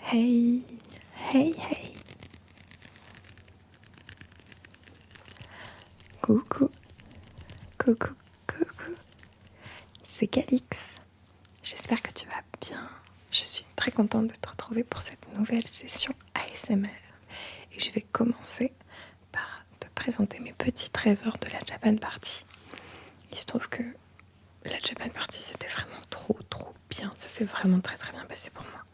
Hey, hey, hey. Coucou, coucou, coucou. C'est Calix. J'espère que tu vas bien. Je suis très contente de te retrouver pour cette nouvelle session ASMR. Et je vais commencer par te présenter mes petits trésors de la Japan Party. Il se trouve que la Japan Party, c'était vraiment trop bien. Ça s'est vraiment très bien passé pour moi.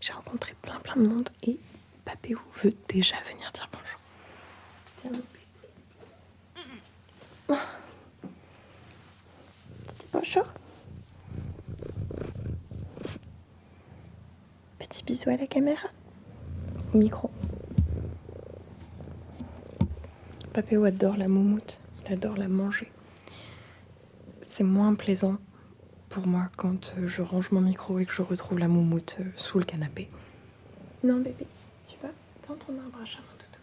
J'ai rencontré plein de monde et Papéo veut déjà venir dire bonjour. Viens, mon bébé. Dis bonjour. Petit bisou à la caméra. Au micro. Papéo adore la moumoute. Il adore la manger. C'est moins plaisant pour moi quand je range mon micro et que je retrouve la moumoute sous le canapé. Non bébé, tu vas dans ton arbre à chat, mon toutou.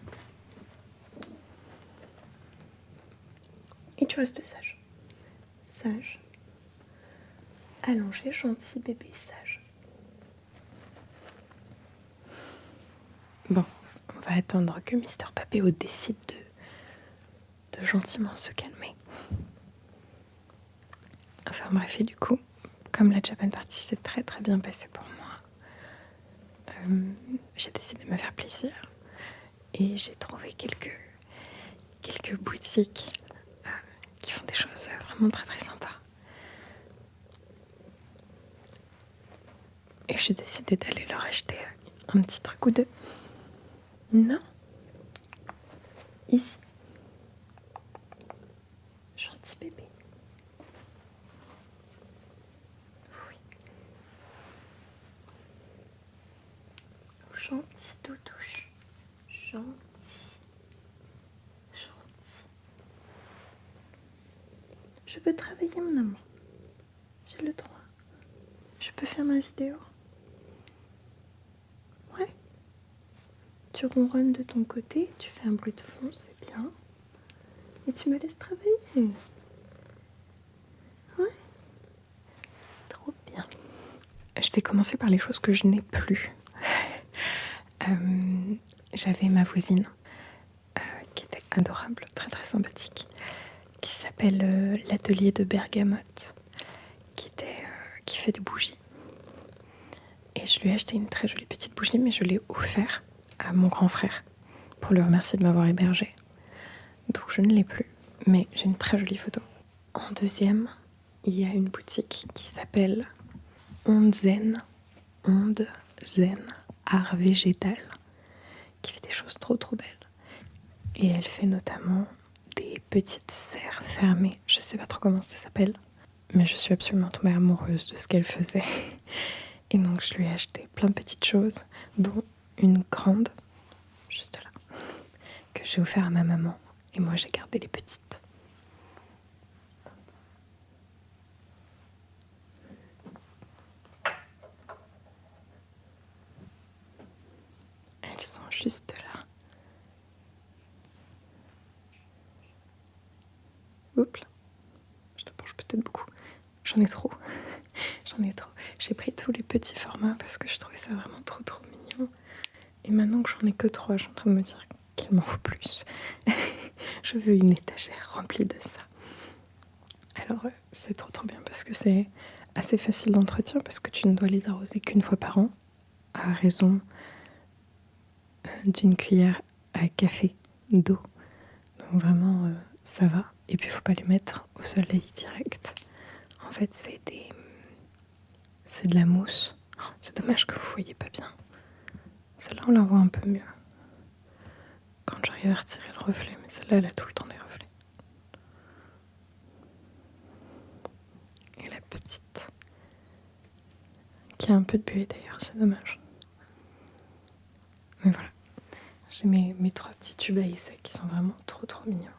Et tu restes sage. Sage. Allongé, gentil bébé, sage. Bon, on va attendre que Mister Papéo décide de gentiment se calmer. Enfin bref, et du coup, comme la Japan Party s'est très bien passée pour moi, j'ai décidé de me faire plaisir et j'ai trouvé quelques boutiques qui font des choses vraiment très sympas. Et j'ai décidé d'aller leur acheter un petit truc ou deux. Non. Ici. Gentil bébé. Oui. Gentil doudouche. Gentil. Je peux travailler, mon amour. J'ai le droit. Je peux faire ma vidéo. Ouais. Tu ronronnes de ton côté, tu fais un bruit de fond, c'est bien. Et tu me laisses travailler. Ouais. Trop bien. Je vais commencer par les choses que je n'ai plus. J'avais ma voisine qui était adorable, très sympathique, qui s'appelle l'atelier de Bergamote, qui fait des bougies. Et je lui ai acheté une très jolie petite bougie, mais je l'ai offert à mon grand frère pour le remercier de m'avoir hébergée. Donc je ne l'ai plus, mais j'ai une très jolie photo. En deuxième, il y a une boutique qui s'appelle Onde Zen, art végétal, qui fait des choses trop belles. Et elle fait notamment des petites serres fermées. Je sais pas trop comment ça s'appelle, mais je suis absolument tombée amoureuse de ce qu'elle faisait. Et donc je lui ai acheté plein de petites choses, dont une grande, juste là, que j'ai offert à ma maman. Et moi j'ai gardé les petites. Elles sont juste là. Oups, je te penche peut-être beaucoup. J'en ai trop. J'ai pris tous les petits formats parce que je trouvais ça vraiment trop mignon. Et maintenant que j'en ai que 3, je suis en train de me dire qu'il m'en faut plus. Je veux une étagère remplie de ça. Alors c'est trop bien parce que c'est assez facile d'entretien parce que tu ne dois les arroser qu'une fois par an à raison d'une cuillère à café d'eau. Donc vraiment ça va. Et puis il ne faut pas les mettre au soleil direct. En fait c'est de la mousse. Oh, c'est dommage que vous ne voyez pas bien. Celle-là on la voit un peu mieux quand j'arrive à retirer le reflet, mais celle-là elle a tout le temps des reflets. Et la petite qui a un peu de buée d'ailleurs, c'est dommage. Mais voilà, j'ai mes 3 petits tubes à essai qui sont vraiment trop mignons.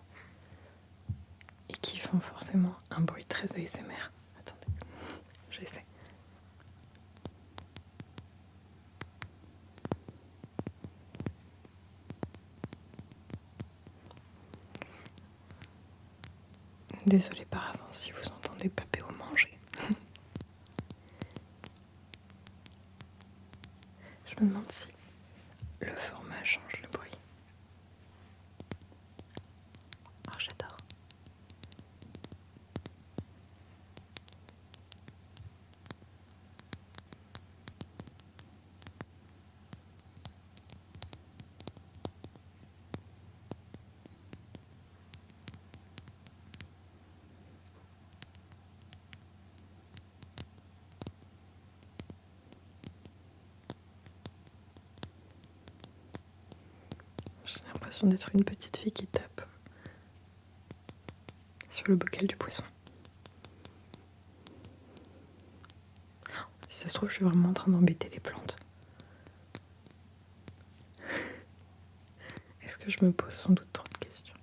Et qui font forcément un bruit très ASMR. Attendez, j'essaie. Désolée par avance si vous entendez Papéo manger. Je me demande si le format change le bruit. Oh, j'adore. J'ai l'impression d'être une petite fille qui tape sur le bocal du poisson. Si ça se trouve, je suis vraiment en train d'embêter les plantes. Est-ce que je me pose sans doute trop de questions?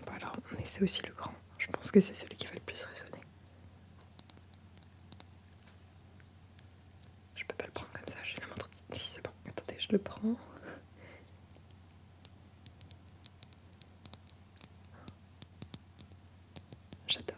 Bon alors, on essaie aussi le grand. Je pense que c'est celui qui va le plus résonner. Je peux pas le prendre comme ça, j'ai la main trop petite. Si, c'est bon. Attendez, je le prends. J'adore.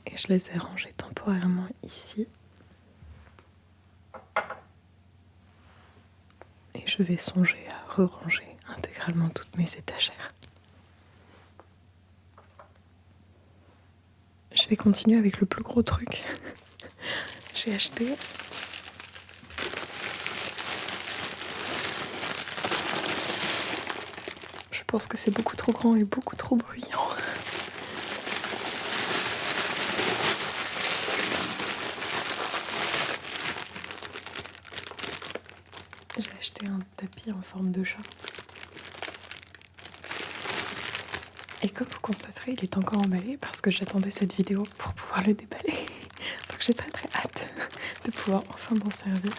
Et je les ai rangés temporairement ici. Et je vais songer à re-ranger intégralement toutes mes étagères. Je vais continuer avec le plus gros truc. J'ai acheté je pense que c'est beaucoup trop grand et beaucoup trop bruyant. J'ai acheté un tapis en forme de chat. Et comme vous constaterez, il est encore emballé parce que j'attendais cette vidéo pour pouvoir le déballer. Donc j'ai très très hâte de pouvoir enfin m'en servir.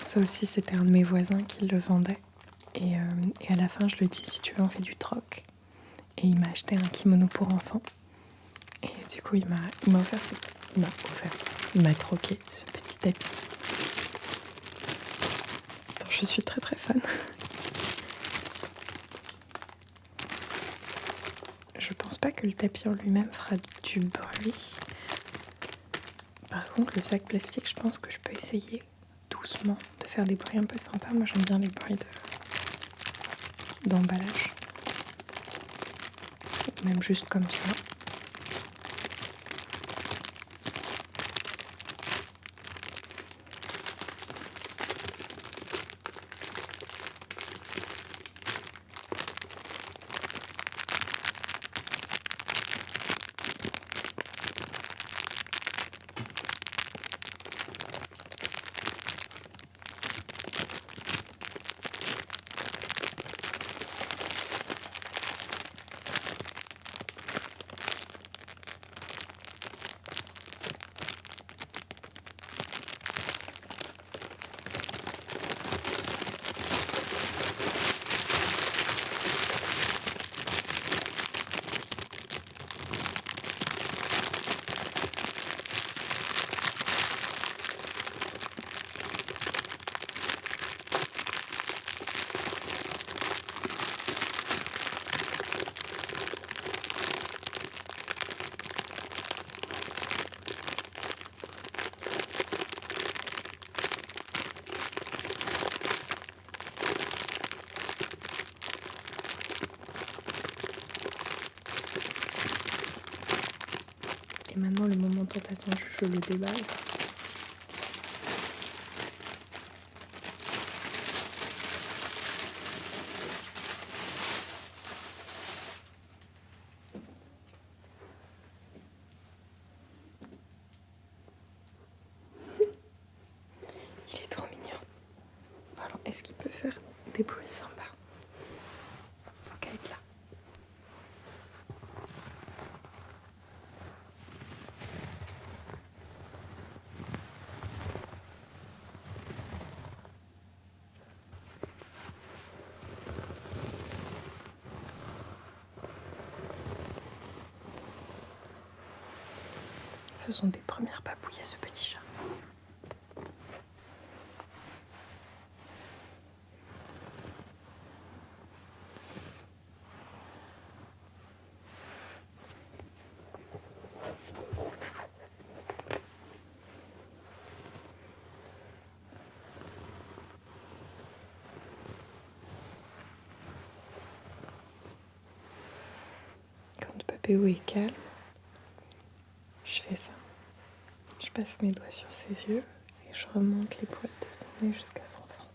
Ça aussi, c'était un de mes voisins qui le vendait. Et à la fin, je lui ai dit, si tu veux, on fait du troc. Et il m'a acheté un kimono pour enfants. Et du coup, il m'a troqué ce petit tapis. Donc, je suis très très fan. Je pense pas que le tapis en lui-même fera du bruit. Par contre, le sac plastique, je pense que je peux essayer doucement de faire des bruits un peu sympas. Moi, j'aime bien les bruits d'emballage. Même juste comme ça. Et maintenant, le moment tant attendu, je le déballe. peut faire des bruits sympas. Donc elle est là. Faisons des premières papouilles à ce petit chat. Quand Papéo est calme, je fais ça. Je passe mes doigts sur ses yeux et je remonte les poils de son nez jusqu'à son front.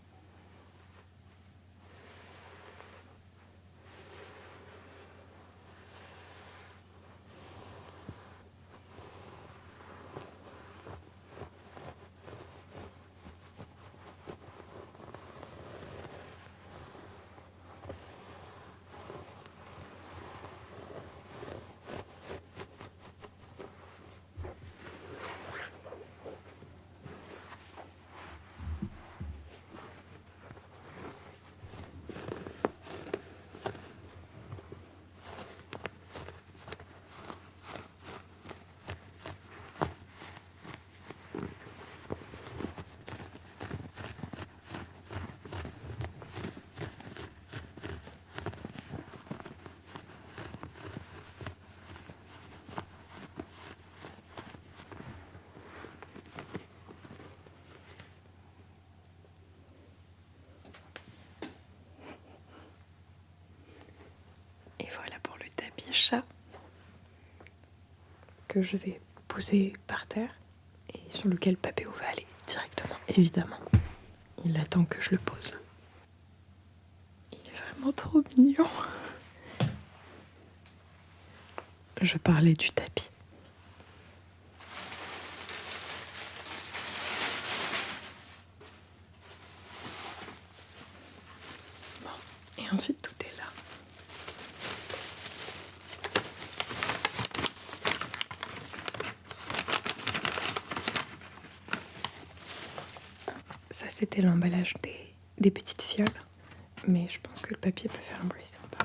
Et voilà pour le tapis chat que je vais poser par terre et sur lequel Papéo va aller directement, évidemment. Il attend que je le pose. Il est vraiment trop mignon. Je parlais du tapis. Bon, et ensuite tout est là. Ça, c'était l'emballage des petites fioles. Mais je pense que le papier peut faire un bruit sympa.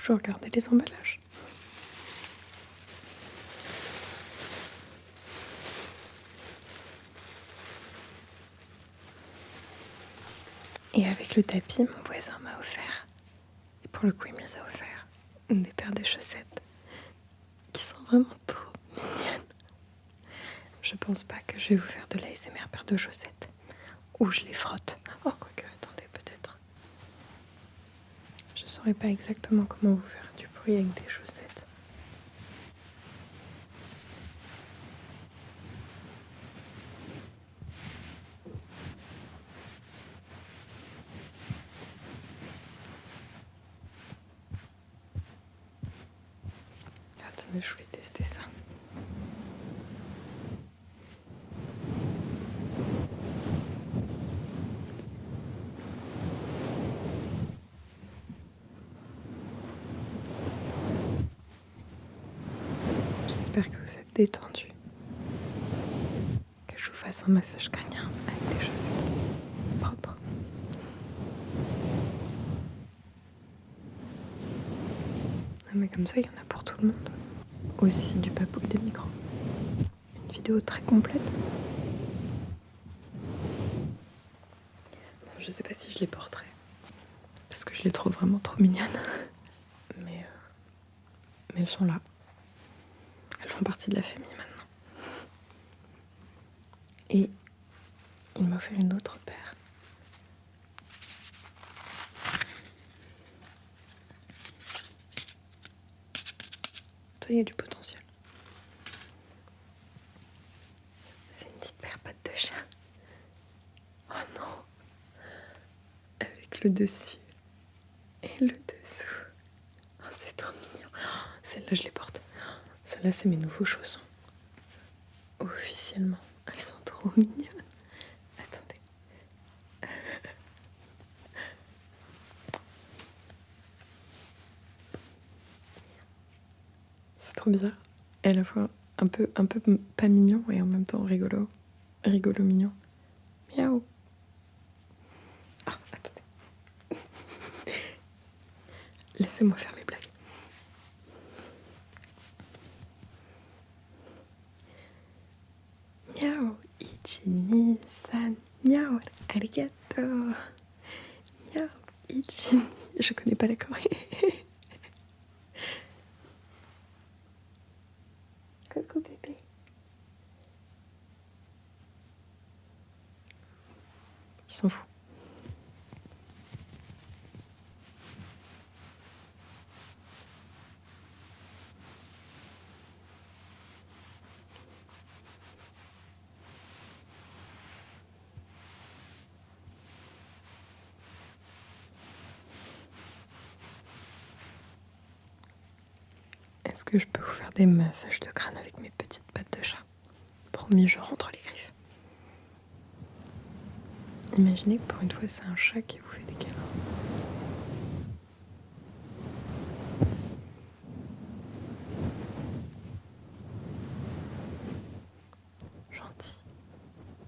je regardais les emballages. Et avec le tapis, mon voisin m'a offert, et pour le coup il me les a offert, des paires de chaussettes qui sont vraiment trop mignonnes. Je pense pas que je vais vous faire de l'ASMR paire de chaussettes, ou je les frotte. Oh, quoique, attendez, peut-être. Je saurais pas exactement comment vous faire du bruit avec des chaussettes. Attendez, je voulais tester ça. J'espère que vous êtes détendus. Que je vous fasse un massage crânien avec des chaussettes propres. Non mais comme ça, il y en a pour tout le monde. Aussi du papouille des micros. Une vidéo très complète. Bon, je sais pas si je les porterai. Parce que je les trouve vraiment trop mignonnes. Mais elles sont là. Elles font partie de la famille maintenant. Et il m'a offert une autre paire. Ça, il y a du potentiel. C'est une petite paire patte de chat. Oh non! Avec le dessus et le dessous. Oh, c'est trop mignon. Oh, celle-là, je les porte. Celle-là, c'est mes nouveaux chaussons. Officiellement, elles sont trop mignonnes. Attendez. C'est trop bizarre. Et à la fois un peu pas mignon et en même temps rigolo. Rigolo mignon. Miaou. Oh, attendez. Laissez-moi faire mes blagues. Miaou. Ichini-san. Miaou. Arigato. Miaou. Ichini. Je connais pas la Corée. Coucou bébé. Ils sont fous. Est-ce que je peux vous faire des massages de crâne avec mes petites pattes de chat? Promis, je rentre les griffes. Imaginez que pour une fois, c'est un chat qui vous fait des câlins. Gentil.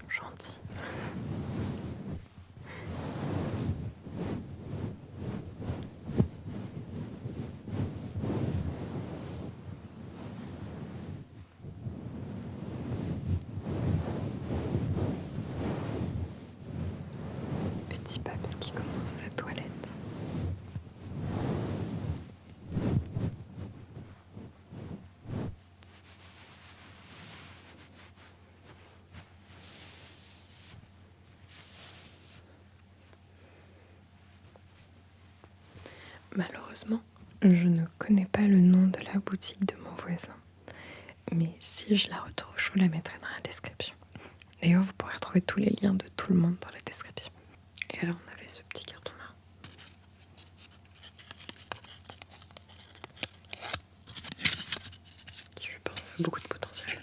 Gentil. Petit Paps qui commence sa toilette. Malheureusement, je ne connais pas le nom de la boutique de mon voisin. Mais si je la retrouve, je vous la mettrai dans la description. D'ailleurs, vous pourrez retrouver tous les liens de tout le monde dans la description. Et alors, on avait ce petit carton-là. Qui, je pense, a beaucoup de potentiel.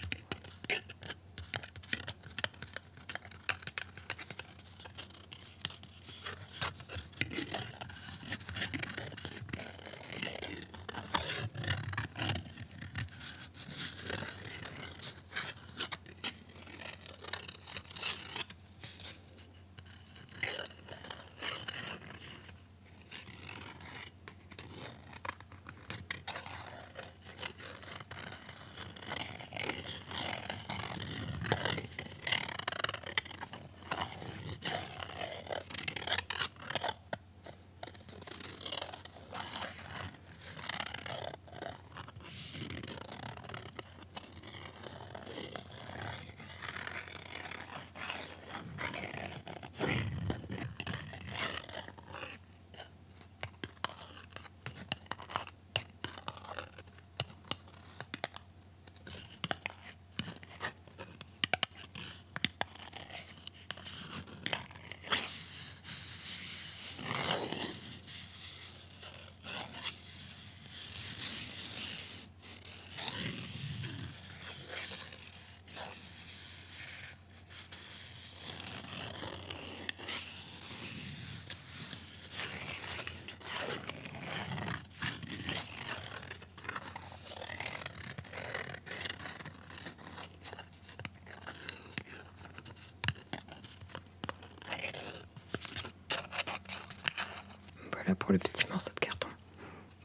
pour le petit morceau de carton.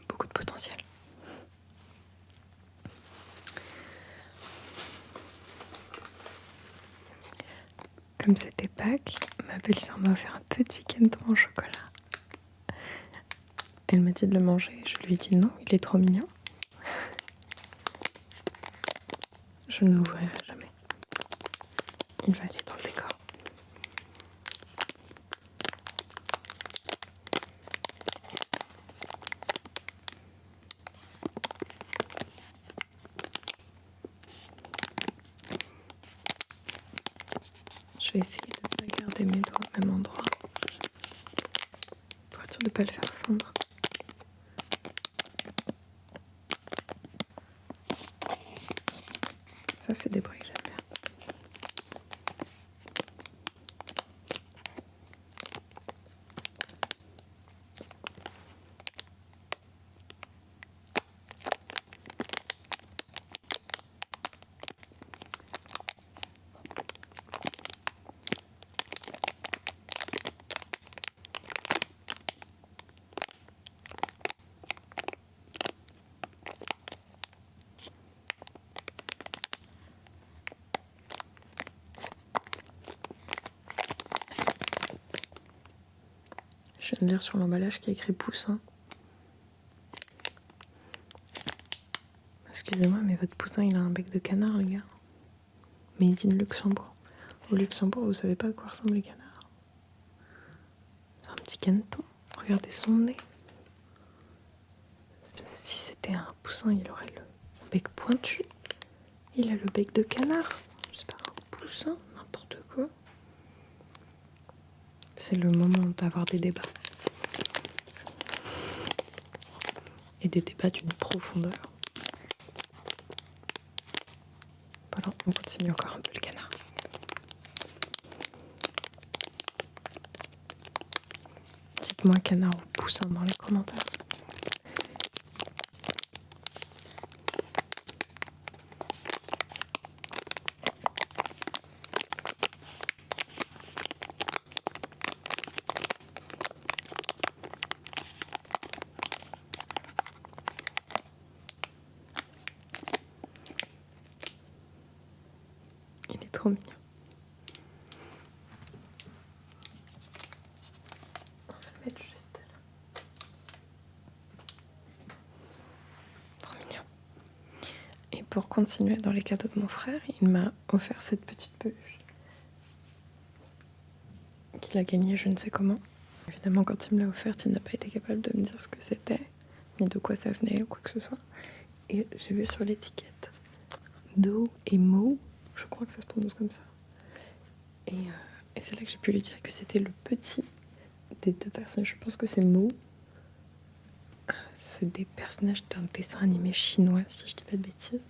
Beaucoup de potentiel. Comme c'était Pâques, ma belle-sœur m'a offert un petit canton en chocolat. Elle m'a dit de le manger. Je lui ai dit non, il est trop mignon. Je ne l'ouvrirai jamais. Il va aller dans le décor. Je vais essayer de ne pas garder mes doigts au même endroit pour être sûr de ne pas le faire fondre. Ça, c'est des bruits que j'aime bien. Je viens de lire sur l'emballage qu'il y a écrit poussin. Excusez-moi, mais votre poussin, il a un bec de canard, les gars. Made in Luxembourg. Au Luxembourg, vous savez pas à quoi ressemblent les canards. C'est un petit caneton. Regardez son nez. Si c'était un poussin, il aurait le bec pointu. Il a le bec de canard. C'est pas un poussin, n'importe quoi. C'est le moment d'avoir des débats. Et des débats d'une profondeur. Voilà, on continue encore un peu le canard. Dites-moi canard ou poussin dans les commentaires. Il est trop mignon. On va le mettre juste là. Trop mignon. Et pour continuer dans les cadeaux de mon frère, il m'a offert cette petite peluche qu'il a gagnée je ne sais comment. Évidemment, quand il me l'a offerte, il n'a pas été capable de me dire ce que c'était, ni de quoi ça venait ou quoi que ce soit. Et j'ai vu sur l'étiquette Do et Mo, je crois que ça se prononce comme ça. Et c'est là que j'ai pu lui dire que c'était le petit des deux personnages. Je pense que c'est Mo. C'est des personnages d'un dessin animé chinois, si je dis pas de bêtises.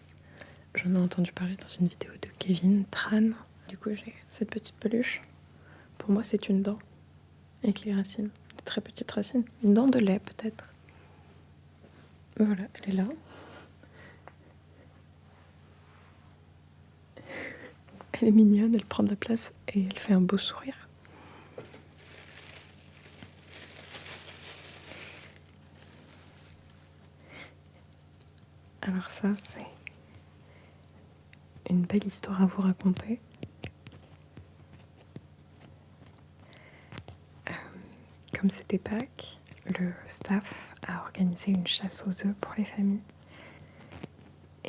J'en ai entendu parler dans une vidéo de Kevin Tran. Du coup, j'ai cette petite peluche. Pour moi, c'est une dent avec les racines, des très petites racines. Une dent de lait, peut-être. Voilà, elle est là. Elle est mignonne, elle prend de la place et elle fait un beau sourire. Alors ça, c'est une belle histoire à vous raconter. Comme c'était Pâques, le staff a organisé une chasse aux œufs pour les familles.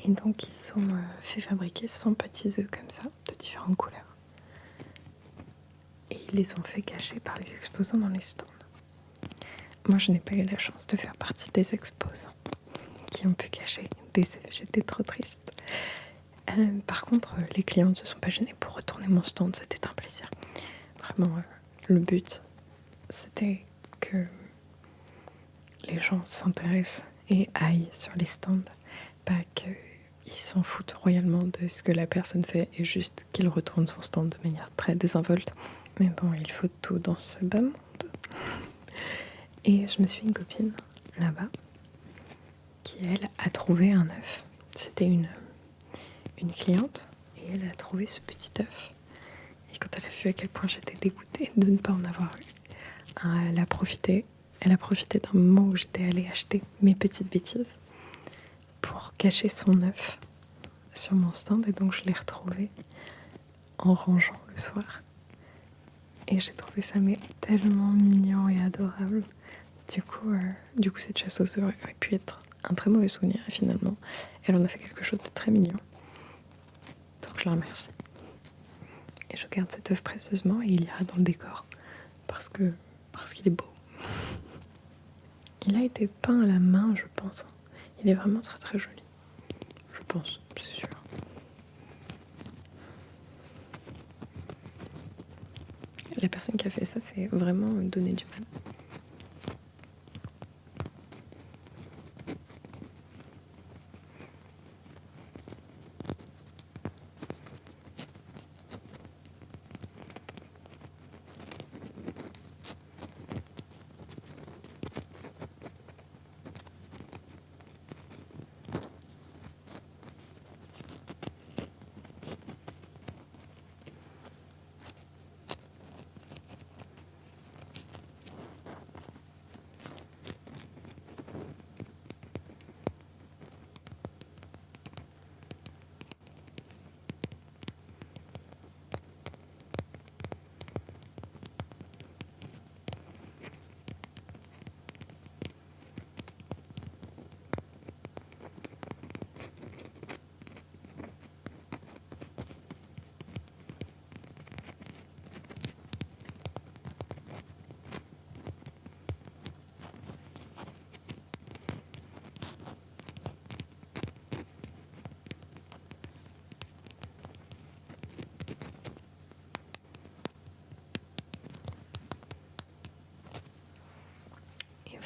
Et donc ils ont fait fabriquer 100 petits œufs comme ça, de différentes couleurs. Et ils les ont fait cacher par les exposants dans les stands. Moi, je n'ai pas eu la chance de faire partie des exposants qui ont pu cacher des œufs. J'étais trop triste. Par contre, les clients ne se sont pas gênés pour retourner mon stand. C'était un plaisir. Vraiment, le but, c'était que les gens s'intéressent et aillent sur les stands. Pas qu'ils s'en foutent royalement de ce que la personne fait et juste qu'il retourne son stand de manière très désinvolte. Mais bon, il faut tout dans ce bas monde. Et je me suis une copine là-bas qui, elle, a trouvé un œuf. C'était une cliente et elle a trouvé ce petit œuf. Et quand elle a vu à quel point j'étais dégoûtée de ne pas en avoir eu, elle a profité elle a profité d'un moment où j'étais allée acheter mes petites bêtises pour cacher son œuf sur mon stand, et donc je l'ai retrouvé en rangeant le soir. Et j'ai trouvé ça mais tellement mignon et adorable. Du coup, cette chasse aux œufs aurait pu être un très mauvais souvenir, et finalement, elle en a fait quelque chose de très mignon. Donc je la remercie. Et je garde cet œuf précieusement, et il ira dans le décor parce qu'il est beau. Il a été peint à la main, je pense. Il est vraiment très très joli. Je pense, c'est sûr. La personne qui a fait ça, c'est vraiment donné du mal.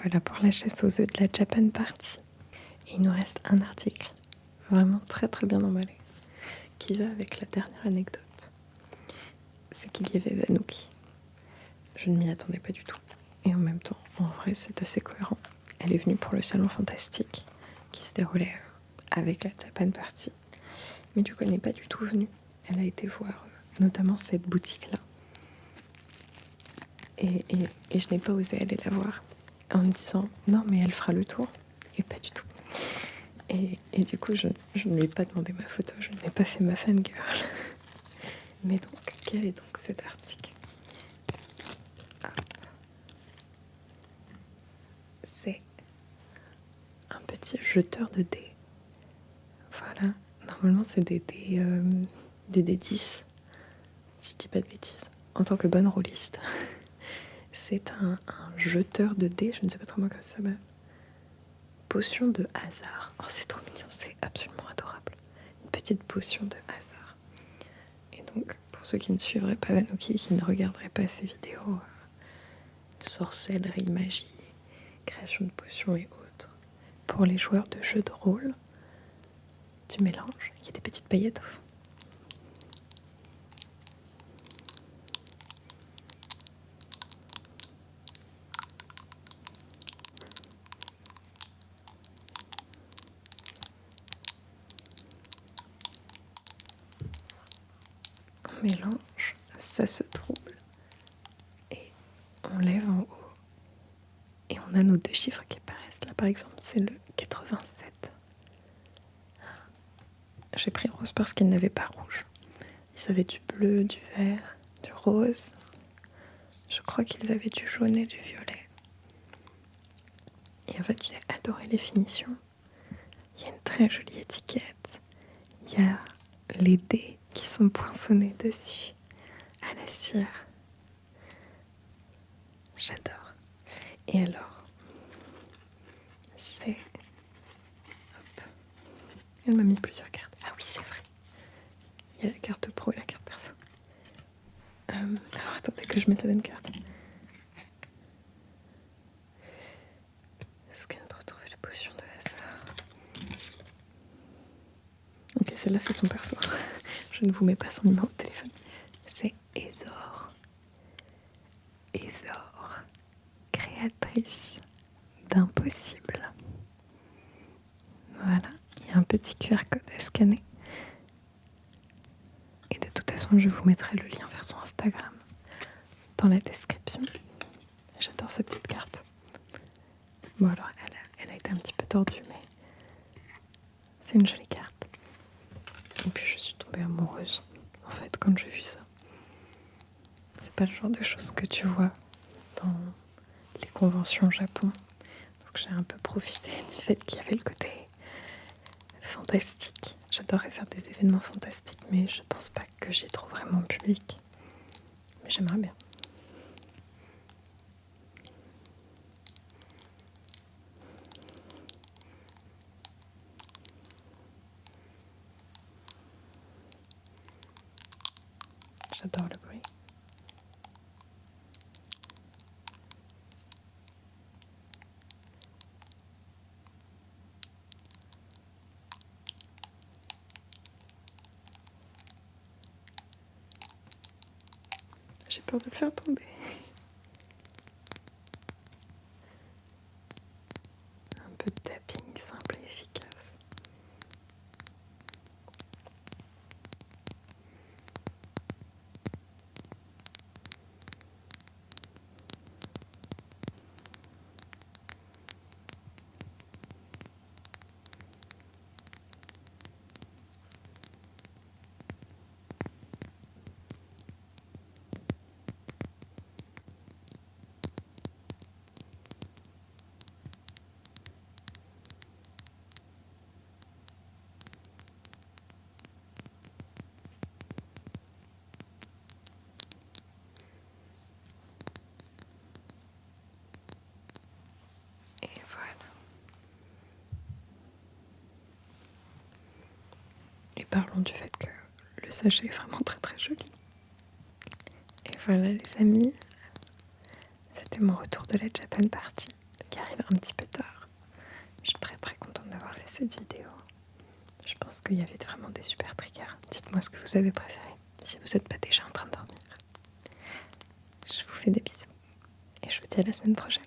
Voilà pour la chasse aux œufs de la Japan Party. Et il nous reste un article vraiment très très bien emballé qui va avec la dernière anecdote. C'est qu'il y avait Vanuki. Je ne m'y attendais pas du tout. Et en même temps, en vrai, c'est assez cohérent. Elle est venue pour le salon fantastique qui se déroulait avec la Japan Party. Mais du coup, elle n'est pas du tout venue. Elle a été voir notamment cette boutique-là. Et je n'ai pas osé aller la voir en me disant non mais elle fera le tour, et pas du tout. Et du coup je ne lui ai pas demandé ma photo, je n'ai pas fait ma fangirl. Mais donc quel est donc cet article? C'est un petit jeteur de dés. Voilà, normalement c'est des dés 10, si je dis pas de bêtises, en tant que bonne rôliste. C'est un jeteur de dés, je ne sais pas trop comment ça s'appelle. Potion de hasard. Oh, c'est trop mignon, c'est absolument adorable. Une petite potion de hasard. Et donc, pour ceux qui ne suivraient pas Vanuki, qui ne regarderaient pas ces vidéos, sorcellerie, magie, création de potions et autres, pour les joueurs de jeux de rôle, tu mélanges, il y a des petites paillettes au fond. On mélange, ça se trouble, et on lève en haut, et on a nos deux chiffres qui apparaissent. Là par exemple, c'est le 87. J'ai pris rose parce qu'il n'avait pas rouge. Ils avaient du bleu, du vert, du rose. Je crois qu'ils avaient du jaune et du violet. Et en fait, j'ai adoré les finitions. Il y a une très jolie étiquette. Il y a les dés qui sont poinçonnés dessus à la cire. J'adore. Et alors, c'est... Hop. Elle m'a mis plusieurs cartes. Ah oui, c'est vrai. Il y a la carte pro et la carte perso. Alors attendez que je mette la bonne carte. Scan pour trouver les potions de hasard. Ok, celle-là c'est son perso. Je ne vous mets pas son numéro de téléphone. C'est Ezor. Ezor, créatrice d'impossible. Voilà, il y a un petit QR code à scanner. Et de toute façon, je vous mettrai le lien vers son Instagram dans la description. J'adore cette petite carte. Bon alors elle a été un petit peu tordue, mais c'est une jolie carte. Et puis je suis tombée amoureuse, en fait, quand j'ai vu ça. C'est pas le genre de choses que tu vois dans les conventions au Japon. Donc j'ai un peu profité du fait qu'il y avait le côté fantastique. J'adorerais faire des événements fantastiques, mais je pense pas que j'y trouve vraiment public. Mais j'aimerais bien. J'adore le bruit. J'ai peur de le faire tomber. Un peu de tapping simple et efficace. Et voilà. Et parlons du fait que le sachet est vraiment très très joli. Et voilà les amis, c'était mon retour de la Japan Party qui arrive un petit peu tard. Je suis très très contente d'avoir fait cette vidéo. Je pense qu'il y avait vraiment des super triggers. Dites-moi ce que vous avez préféré, si vous n'êtes pas déjà en train de dormir. Je vous fais des bisous et je vous dis à la semaine prochaine.